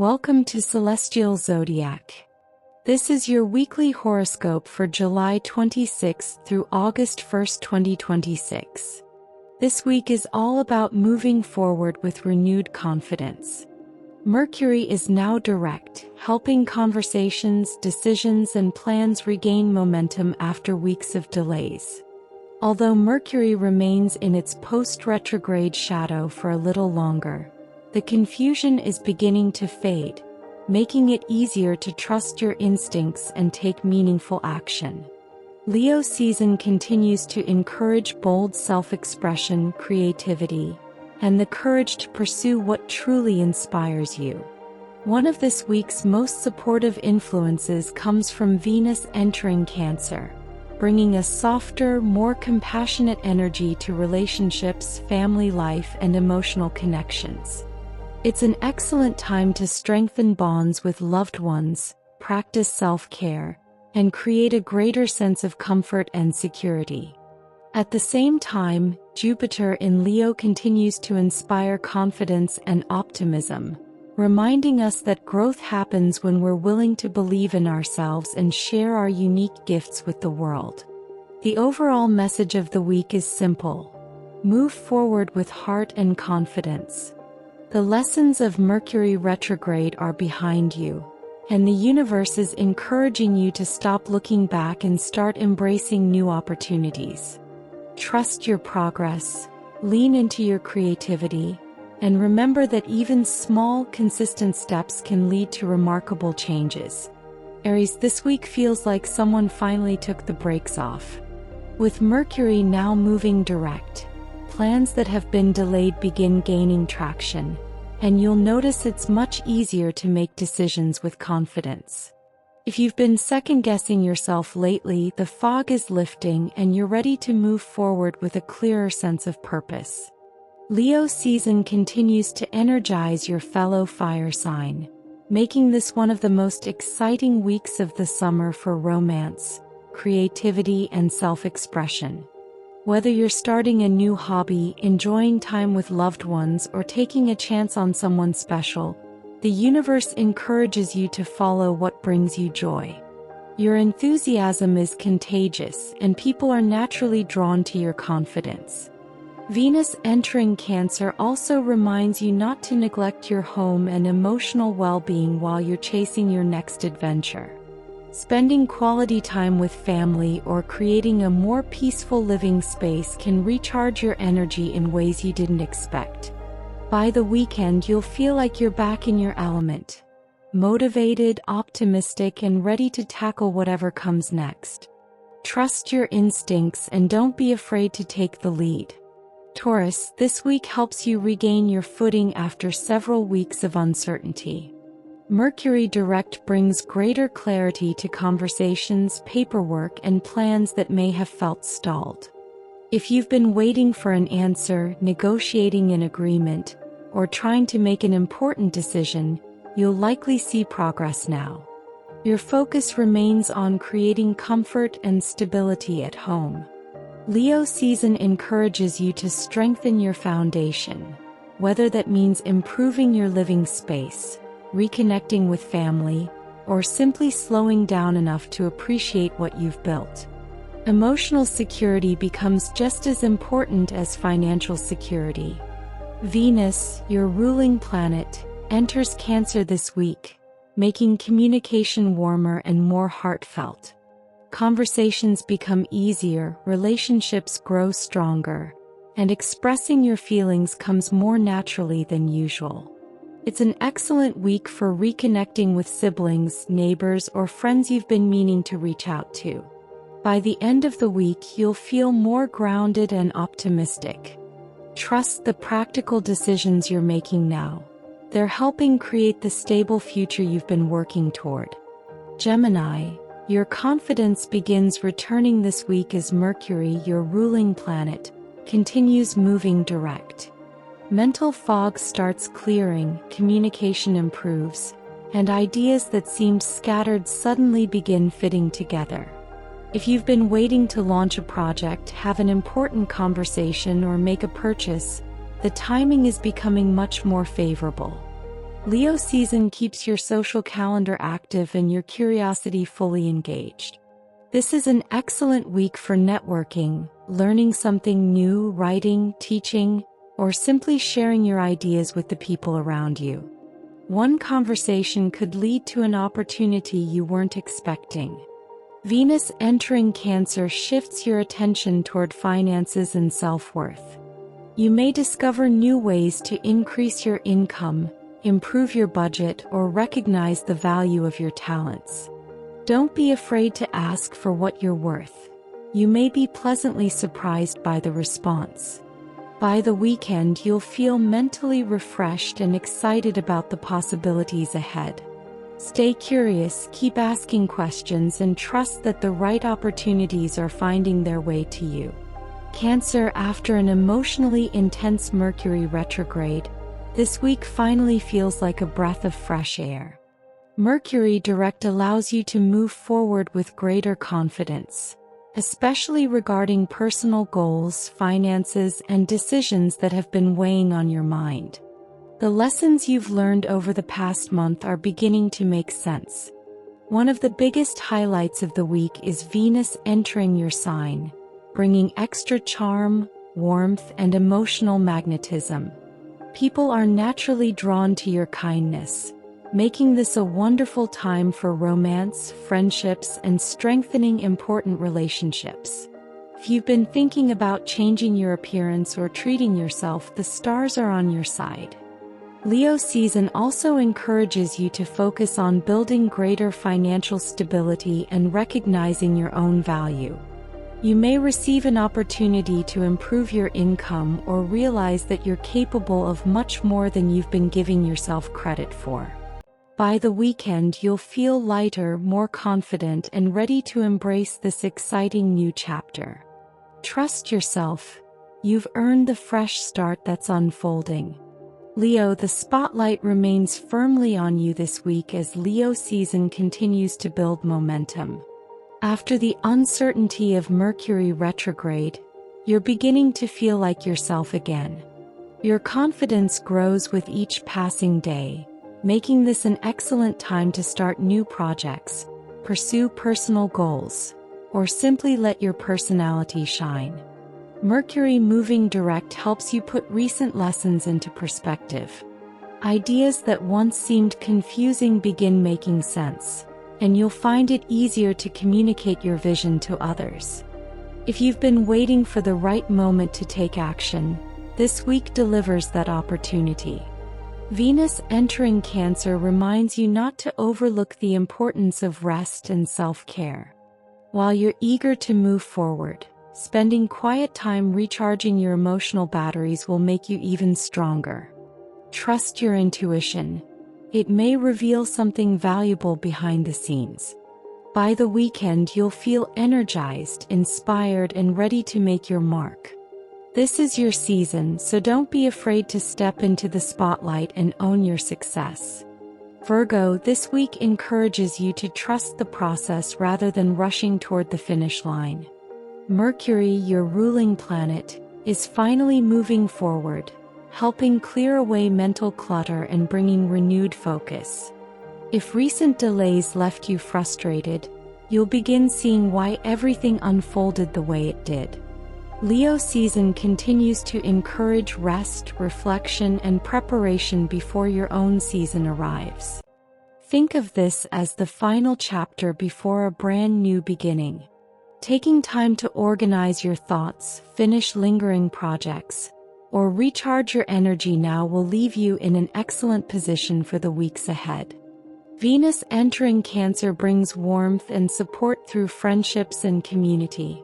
Welcome to Celestial Zodiac. This is your weekly horoscope for July 26th through August 1st, 2026. This week is all about moving forward with renewed confidence. Mercury is now direct, helping conversations, decisions, and plans regain momentum after weeks of delays. Although Mercury remains in its post-retrograde shadow for a little longer, the confusion is beginning to fade, making it easier to trust your instincts and take meaningful action. Leo season continues to encourage bold self-expression, creativity, and the courage to pursue what truly inspires you. One of this week's most supportive influences comes from Venus entering Cancer, bringing a softer, more compassionate energy to relationships, family life, and emotional connections. It's an excellent time to strengthen bonds with loved ones, practice self-care, and create a greater sense of comfort and security. At the same time, Jupiter in Leo continues to inspire confidence and optimism, reminding us that growth happens when we're willing to believe in ourselves and share our unique gifts with the world. The overall message of the week is simple: move forward with heart and confidence. The lessons of Mercury retrograde are behind you, and the universe is encouraging you to stop looking back and start embracing new opportunities. Trust your progress, lean into your creativity, and remember that even small, consistent steps can lead to remarkable changes. Aries, this week feels like someone finally took the brakes off. With Mercury now moving direct, plans that have been delayed begin gaining traction, and you'll notice it's much easier to make decisions with confidence. If you've been second-guessing yourself lately, the fog is lifting and you're ready to move forward with a clearer sense of purpose. Leo season continues to energize your fellow fire sign, making this one of the most exciting weeks of the summer for romance, creativity, and self-expression. Whether you're starting a new hobby, enjoying time with loved ones, or taking a chance on someone special, the universe encourages you to follow what brings you joy. Your enthusiasm is contagious, and people are naturally drawn to your confidence. Venus entering Cancer also reminds you not to neglect your home and emotional well-being while you're chasing your next adventure. Spending quality time with family or creating a more peaceful living space can recharge your energy in ways you didn't expect. By the weekend, you'll feel like you're back in your element, motivated, optimistic, and ready to tackle whatever comes next. Trust your instincts and don't be afraid to take the lead. Taurus, this week helps you regain your footing after several weeks of uncertainty. Mercury direct brings greater clarity to conversations, paperwork, and plans that may have felt stalled. If you've been waiting for an answer, negotiating an agreement, or trying to make an important decision, you'll likely see progress now. Your focus remains on creating comfort and stability at home. Leo season encourages you to strengthen your foundation, whether that means improving your living space, reconnecting with family, or simply slowing down enough to appreciate what you've built. Emotional security becomes just as important as financial security. Venus, your ruling planet, enters Cancer this week, making communication warmer and more heartfelt. Conversations become easier, relationships grow stronger, and expressing your feelings comes more naturally than usual. It's an excellent week for reconnecting with siblings, neighbors, or friends you've been meaning to reach out to. By the end of the week, you'll feel more grounded and optimistic. Trust the practical decisions you're making now. They're helping create the stable future you've been working toward. Gemini, your confidence begins returning this week as Mercury, your ruling planet, continues moving direct. Mental fog starts clearing, communication improves, and ideas that seemed scattered suddenly begin fitting together. If you've been waiting to launch a project, have an important conversation, or make a purchase, the timing is becoming much more favorable. Leo season keeps your social calendar active and your curiosity fully engaged. This is an excellent week for networking, learning something new, writing, teaching, or simply sharing your ideas with the people around you. One conversation could lead to an opportunity you weren't expecting. Venus entering Cancer shifts your attention toward finances and self-worth. You may discover new ways to increase your income, improve your budget, or recognize the value of your talents. Don't be afraid to ask for what you're worth. You may be pleasantly surprised by the response. By the weekend, you'll feel mentally refreshed and excited about the possibilities ahead. Stay curious, keep asking questions, and trust that the right opportunities are finding their way to you. Cancer, after an emotionally intense Mercury retrograde, this week finally feels like a breath of fresh air. Mercury direct allows you to move forward with greater confidence, especially regarding personal goals, finances, and decisions that have been weighing on your mind. The lessons you've learned over the past month are beginning to make sense. One of the biggest highlights of the week is Venus entering your sign, bringing extra charm, warmth, and emotional magnetism. People are naturally drawn to your kindness, making this a wonderful time for romance, friendships, and strengthening important relationships. If you've been thinking about changing your appearance or treating yourself, the stars are on your side. Leo season also encourages you to focus on building greater financial stability and recognizing your own value. You may receive an opportunity to improve your income or realize that you're capable of much more than you've been giving yourself credit for. By the weekend, you'll feel lighter, more confident, and ready to embrace this exciting new chapter. Trust yourself. You've earned the fresh start that's unfolding. Leo, the spotlight remains firmly on you this week as Leo season continues to build momentum. After the uncertainty of Mercury retrograde, you're beginning to feel like yourself again. Your confidence grows with each passing day, making this an excellent time to start new projects, pursue personal goals, or simply let your personality shine. Mercury moving direct helps you put recent lessons into perspective. Ideas that once seemed confusing begin making sense, and you'll find it easier to communicate your vision to others. If you've been waiting for the right moment to take action, this week delivers that opportunity. Venus entering Cancer reminds you not to overlook the importance of rest and self-care. While you're eager to move forward, spending quiet time recharging your emotional batteries will make you even stronger. Trust your intuition. It may reveal something valuable behind the scenes. By the weekend, you'll feel energized, inspired, and ready to make your mark. This is your season, so don't be afraid to step into the spotlight and own your success. Virgo, this week encourages you to trust the process rather than rushing toward the finish line. Mercury, your ruling planet, is finally moving forward, helping clear away mental clutter and bringing renewed focus. If recent delays left you frustrated, you'll begin seeing why everything unfolded the way it did. Leo season continues to encourage rest, reflection, and preparation before your own season arrives. Think of this as the final chapter before a brand new beginning. Taking time to organize your thoughts, finish lingering projects, or recharge your energy now will leave you in an excellent position for the weeks ahead. Venus entering Cancer brings warmth and support through friendships and community.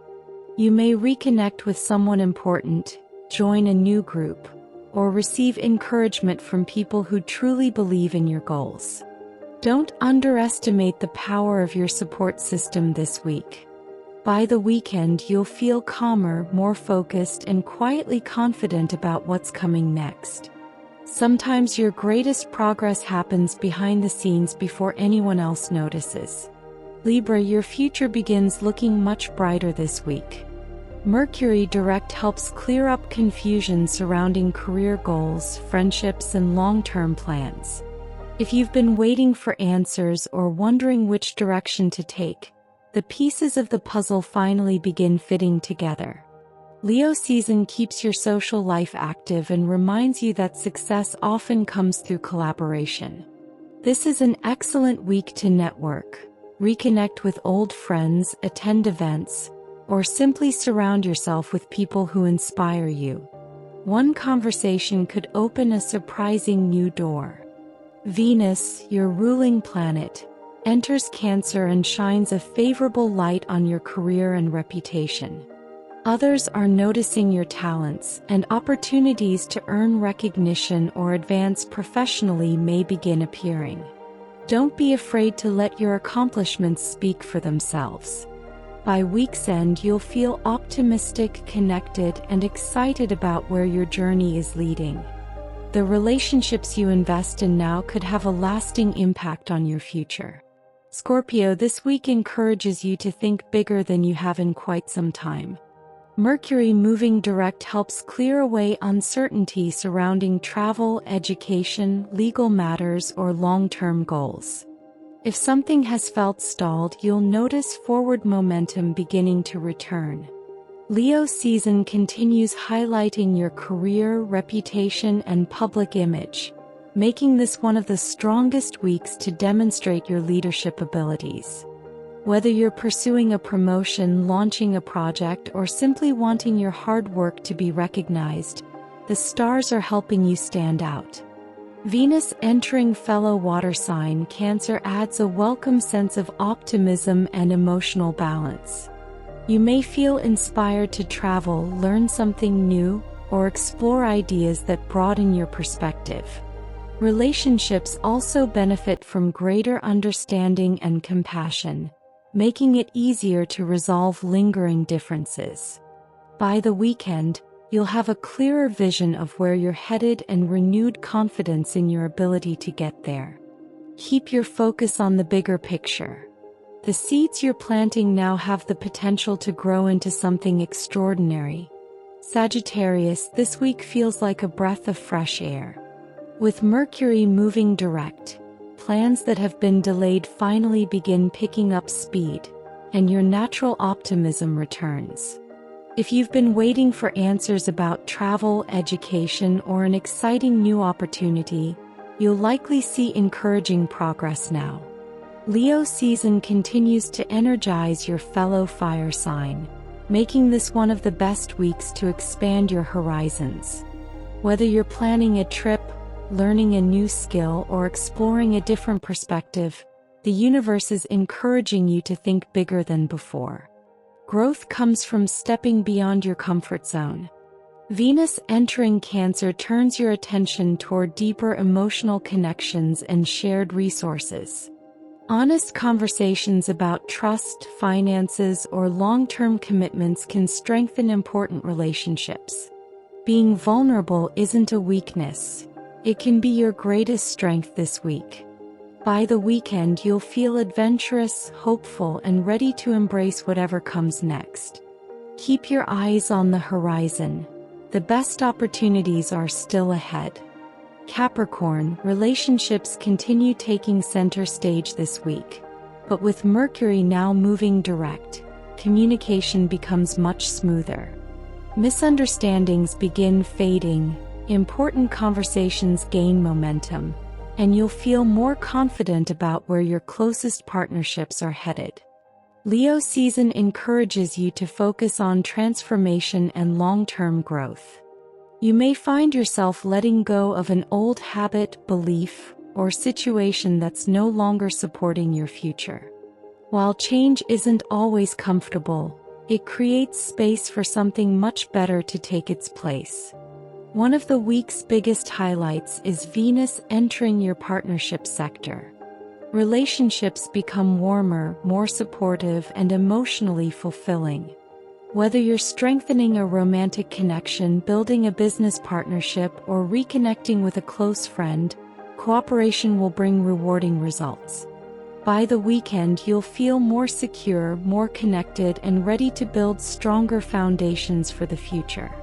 You may reconnect with someone important, join a new group, or receive encouragement from people who truly believe in your goals. Don't underestimate the power of your support system this week. By the weekend, you'll feel calmer, more focused, and quietly confident about what's coming next. Sometimes your greatest progress happens behind the scenes before anyone else notices. Libra, your future begins looking much brighter this week. Mercury direct helps clear up confusion surrounding career goals, friendships, and long-term plans. If you've been waiting for answers or wondering which direction to take, the pieces of the puzzle finally begin fitting together. Leo season keeps your social life active and reminds you that success often comes through collaboration. This is an excellent week to network, reconnect with old friends, attend events, or simply surround yourself with people who inspire you. One conversation could open a surprising new door. Venus, your ruling planet, enters Cancer and shines a favorable light on your career and reputation. Others are noticing your talents, and opportunities to earn recognition or advance professionally may begin appearing. Don't be afraid to let your accomplishments speak for themselves. By week's end, you'll feel optimistic, connected, and excited about where your journey is leading. The relationships you invest in now could have a lasting impact on your future. Scorpio, this week encourages you to think bigger than you have in quite some time. Mercury moving direct helps clear away uncertainty surrounding travel, education, legal matters, or long-term goals. If something has felt stalled, you'll notice forward momentum beginning to return. Leo season continues highlighting your career, reputation, and public image, making this one of the strongest weeks to demonstrate your leadership abilities. Whether you're pursuing a promotion, launching a project, or simply wanting your hard work to be recognized, the stars are helping you stand out. Venus entering fellow water sign Cancer adds a welcome sense of optimism and emotional balance. You may feel inspired to travel, learn something new, or explore ideas that broaden your perspective. Relationships also benefit from greater understanding and compassion, making it easier to resolve lingering differences. By the weekend, you'll have a clearer vision of where you're headed and renewed confidence in your ability to get there. Keep your focus on the bigger picture. The seeds you're planting now have the potential to grow into something extraordinary. Sagittarius, this week feels like a breath of fresh air. With Mercury moving direct, plans that have been delayed finally begin picking up speed, and your natural optimism returns. If you've been waiting for answers about travel, education, or an exciting new opportunity, you'll likely see encouraging progress now. Leo season continues to energize your fellow fire sign, making this one of the best weeks to expand your horizons. Whether you're planning a trip, learning a new skill, or exploring a different perspective, the universe is encouraging you to think bigger than before. Growth comes from stepping beyond your comfort zone. Venus entering Cancer turns your attention toward deeper emotional connections and shared resources. Honest conversations about trust, finances, or long-term commitments can strengthen important relationships. Being vulnerable isn't a weakness. It can be your greatest strength this week. By the weekend, you'll feel adventurous, hopeful, and ready to embrace whatever comes next. Keep your eyes on the horizon. The best opportunities are still ahead. Capricorn, relationships continue taking center stage this week. But with Mercury now moving direct, communication becomes much smoother. Misunderstandings begin fading, important conversations gain momentum, and you'll feel more confident about where your closest partnerships are headed. Leo season encourages you to focus on transformation and long-term growth. You may find yourself letting go of an old habit, belief, or situation that's no longer supporting your future. While change isn't always comfortable, it creates space for something much better to take its place. One of the week's biggest highlights is Venus entering your partnership sector. Relationships become warmer, more supportive, and emotionally fulfilling. Whether you're strengthening a romantic connection, building a business partnership, or reconnecting with a close friend, cooperation will bring rewarding results. By the weekend, you'll feel more secure, more connected, and ready to build stronger foundations for the future.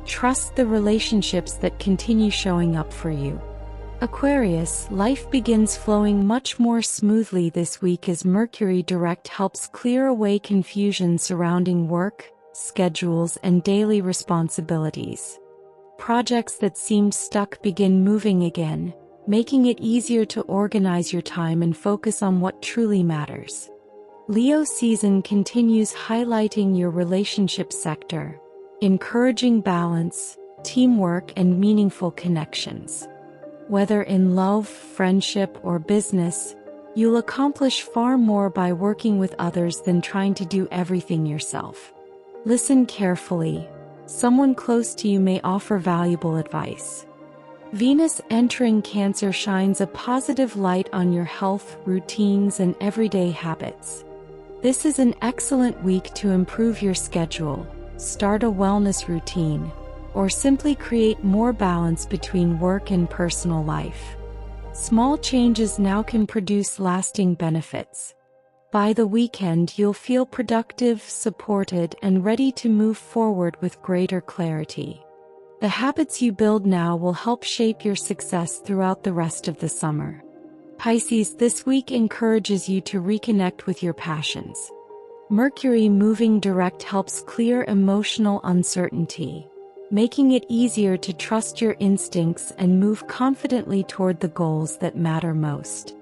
Trust the relationships that continue showing up for you. Aquarius, life begins flowing much more smoothly this week as Mercury direct helps clear away confusion surrounding work, schedules, and daily responsibilities. Projects that seemed stuck begin moving again, making it easier to organize your time and focus on what truly matters. Leo season continues highlighting your relationship sector, encouraging balance, teamwork, and meaningful connections. Whether in love, friendship, or business, you'll accomplish far more by working with others than trying to do everything yourself. Listen carefully. Someone close to you may offer valuable advice. Venus entering Cancer shines a positive light on your health, routines, and everyday habits. This is an excellent week to improve your schedule, start a wellness routine, or simply create more balance between work and personal life. Small changes now can produce lasting benefits. By the weekend, you'll feel productive, supported, and ready to move forward with greater clarity. The habits you build now will help shape your success throughout the rest of the summer. Pisces, this week encourages you to reconnect with your passions. Mercury moving direct helps clear emotional uncertainty, making it easier to trust your instincts and move confidently toward the goals that matter most.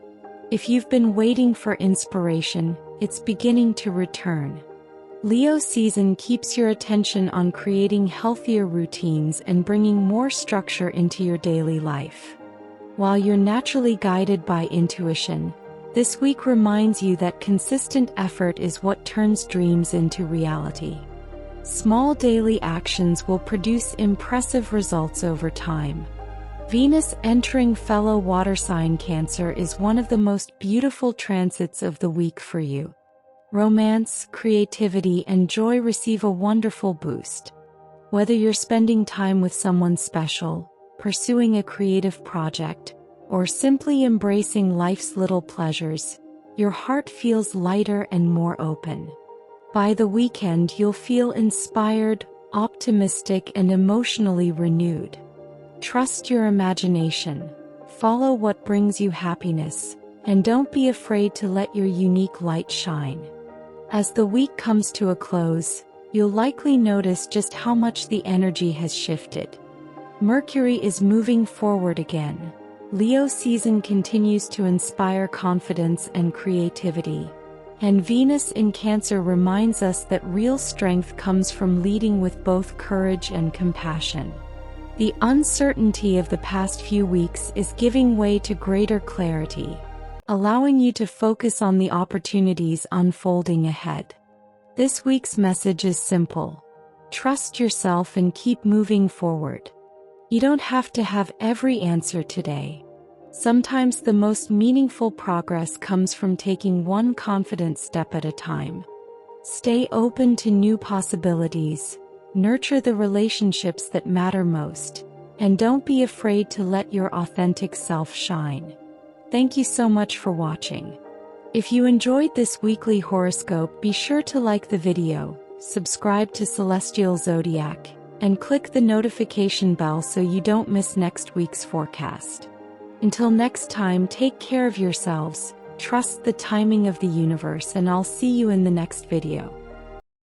If you've been waiting for inspiration, it's beginning to return. Leo season keeps your attention on creating healthier routines and bringing more structure into your daily life. While you're naturally guided by intuition, this week reminds you that consistent effort is what turns dreams into reality. Small daily actions will produce impressive results over time. Venus entering fellow water sign Cancer is one of the most beautiful transits of the week for you. Romance, creativity, and joy receive a wonderful boost. Whether you're spending time with someone special, pursuing a creative project, or simply embracing life's little pleasures, your heart feels lighter and more open. By the weekend, you'll feel inspired, optimistic, and emotionally renewed. Trust your imagination, follow what brings you happiness, and don't be afraid to let your unique light shine. As the week comes to a close, you'll likely notice just how much the energy has shifted. Mercury is moving forward again. Leo season continues to inspire confidence and creativity. And Venus in Cancer reminds us that real strength comes from leading with both courage and compassion. The uncertainty of the past few weeks is giving way to greater clarity, allowing you to focus on the opportunities unfolding ahead. This week's message is simple. Trust yourself and keep moving forward. You don't have to have every answer today. Sometimes the most meaningful progress comes from taking one confident step at a time. Stay open to new possibilities, nurture the relationships that matter most, and don't be afraid to let your authentic self shine. Thank you so much for watching. If you enjoyed this weekly horoscope, be sure to like the video, subscribe to Celestial Zodiac, and click the notification bell so you don't miss next week's forecast. Until next time, take care of yourselves, trust the timing of the universe, and I'll see you in the next video.